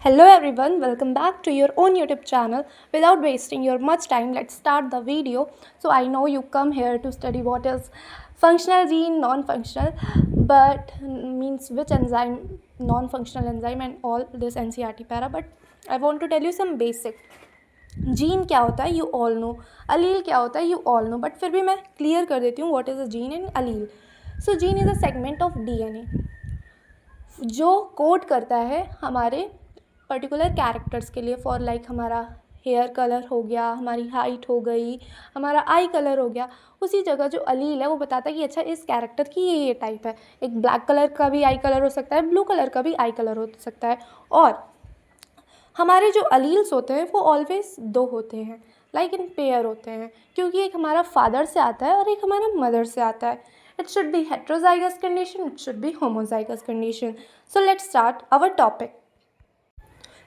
Hello everyone, welcome back to your own YouTube channel. Without wasting your much time, let's start the video. So I know you come here to study what is functional gene, non-functional, but means which enzyme, non-functional enzyme and all this NCERT para. But I want to tell you some basic. Gene क्या होता है you all know, अलील क्या होता है you all know, but फिर भी मैं clear कर देती हूँ what is a gene and allele. So gene is a segment of DNA जो कोड करता है हमारे पर्टिकुलर कैरेक्टर्स के लिए. फॉर लाइक हमारा हेयर कलर हो गया, हमारी हाइट हो गई, हमारा आई कलर हो गया. उसी जगह जो अलील है वो बताता है कि अच्छा इस कैरेक्टर की ये टाइप है. एक ब्लैक कलर का भी आई कलर हो सकता है, ब्लू कलर का भी आई कलर हो सकता है. और हमारे जो अलील्स होते हैं वो ऑलवेज दो होते हैं, लाइक इन पेयर होते हैं, क्योंकि एक हमारा फादर से आता है और एक हमारा मदर से आता है. It should be heterozygous condition, it should be homozygous condition. So let's start our topic.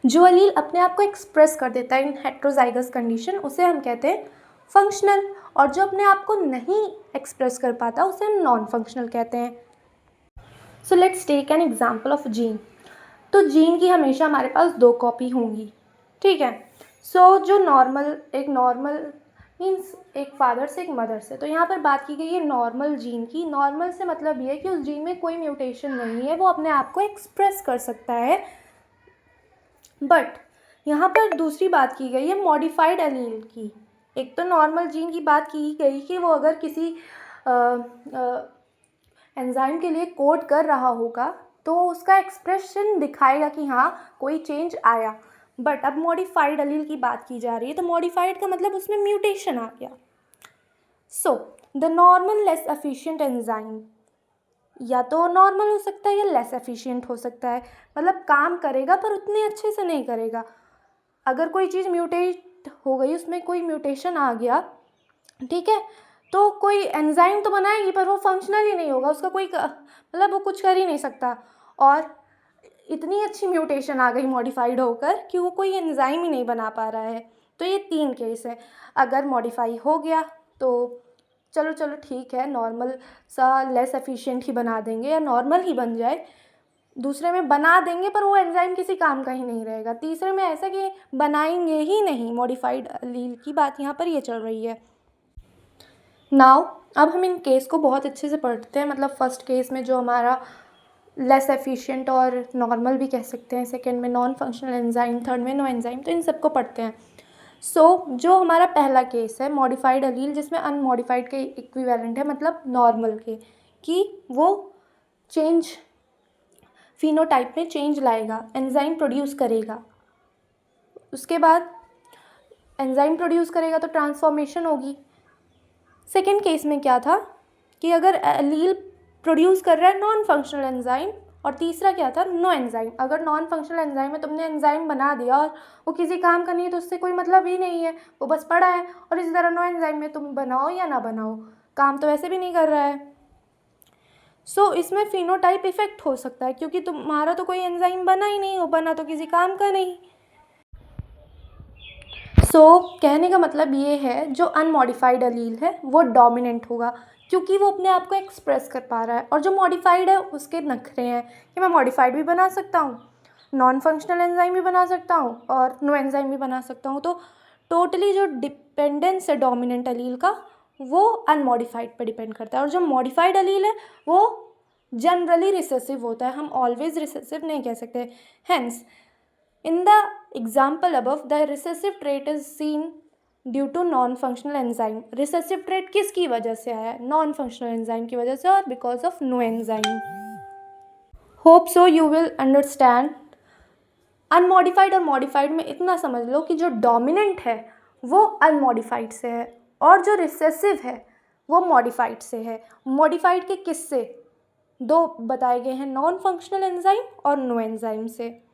जो अलील अपने आप को एक्सप्रेस कर देता है इन हेट्रोजाइगस कंडीशन उसे हम कहते हैं फंक्शनल, और जो अपने आप को नहीं एक्सप्रेस कर पाता उसे हम नॉन फंक्शनल कहते हैं. So let's take an example of gene. तो जीन की हमेशा हमारे पास दो कॉपी होंगी, ठीक है. सो जो एक नॉर्मल मीन्स एक फादर से एक मदर से. तो यहाँ पर बात की गई है नॉर्मल जीन की. नॉर्मल से मतलब ये है कि उस जीन में कोई म्यूटेशन नहीं है, वो अपने आप को एक्सप्रेस कर सकता है. बट यहाँ पर दूसरी बात की गई है मॉडिफाइड एलील की. एक तो नॉर्मल जीन की बात की गई कि वो अगर किसी एंजाइम के लिए कोड कर रहा होगा तो उसका एक्सप्रेशन दिखाएगा कि हाँ कोई चेंज आया. बट अब मॉडिफाइड एलील की बात की जा रही है, तो मॉडिफाइड का मतलब उसमें म्यूटेशन आ गया. So the normal less efficient enzyme या तो नॉर्मल हो सकता है या लेस एफिशिएंट हो सकता है, मतलब काम करेगा पर उतने अच्छे से नहीं करेगा. अगर कोई चीज़ म्यूटेट हो गई, उसमें कोई म्यूटेशन आ गया, ठीक है, तो कोई एंजाइम तो बनाएगी पर वो फंक्शनल ही नहीं होगा, उसका कोई मतलब वो कुछ कर ही नहीं सकता. और इतनी अच्छी म्यूटेशन आ गई मॉडिफाइड होकर कि वो कोई एंजाइम ही नहीं बना पा रहा है. तो ये 3 केस है. अगर मॉडिफाई हो गया तो चलो ठीक है, नॉर्मल सा लेस एफिशिएंट ही बना देंगे या नॉर्मल ही बन जाए. दूसरे में बना देंगे पर वो एंजाइम किसी काम का ही नहीं रहेगा. तीसरे में ऐसा कि बनाएंगे ही नहीं. मॉडिफाइड अलील की बात यहाँ पर ये चल रही है. नाउ अब हम इन केस को बहुत अच्छे से पढ़ते हैं. मतलब फर्स्ट केस में जो हमारा लेस एफिशिएंट और नॉर्मल भी कह सकते हैं, सेकेंड में नॉन फंक्शनल एंजाइम, थर्ड में नो एंजाइम, तो इन सबको पढ़ते हैं. सो जो हमारा पहला केस है मॉडिफाइड अलील, जिसमें अनमॉडिफाइड के इक्विवेलेंट है, मतलब नॉर्मल के, कि वो चेंज फिनोटाइप में चेंज लाएगा, एंजाइम प्रोड्यूस करेगा. उसके बाद एंजाइम प्रोड्यूस करेगा तो ट्रांसफॉर्मेशन होगी. सेकेंड केस में क्या था कि अगर अलील प्रोड्यूस कर रहा है नॉन फंक्शनल एंजाइम, और तीसरा क्या था नो एंजाइम. अगर नॉन फंक्शनल एंजाइम में तुमने एंजाइम बना दिया और वो किसी काम का नहीं है तो उससे कोई मतलब ही नहीं है, वो बस पड़ा है. और इसी तरह नो एंजाइम में तुम बनाओ या ना बनाओ, काम तो वैसे भी नहीं कर रहा है. सो इसमें फिनोटाइप इफेक्ट हो सकता है क्योंकि तुम्हारा तो कोई एंजाइम बना ही नहीं, हो बना तो किसी काम का नहीं. सो कहने का मतलब ये है जो अनमॉडिफाइड अलील है वो डोमिनेंट होगा क्योंकि वो अपने आप को एक्सप्रेस कर पा रहा है. और जो मॉडिफाइड है उसके नखरे हैं कि मैं मॉडिफाइड भी बना सकता हूँ, नॉन फंक्शनल एंजाइम भी बना सकता हूँ और नो एंजाइम भी बना सकता हूँ. तो टोटली जो डिपेंडेंस है डोमिनेंट अलील का वो अनमॉडिफाइड पर डिपेंड करता है. और जो मॉडिफाइड अलील है वो जनरली रिसेसिव होता है, हम ऑलवेज रिसेसिव नहीं कह सकते. Hence in the example above the recessive trait is seen due to non-functional enzyme. recessive trait किसकी वजह से आया है? non-functional enzyme की वजह से और because of no enzyme. hope so you will understand. unmodified और modified में इतना समझ लो कि जो dominant है वो unmodified से है और जो recessive है वो modified से है. modified के किससे? दो बताए गए हैं, नॉन फंक्शनल एंजाइम और नो एंजाइम से.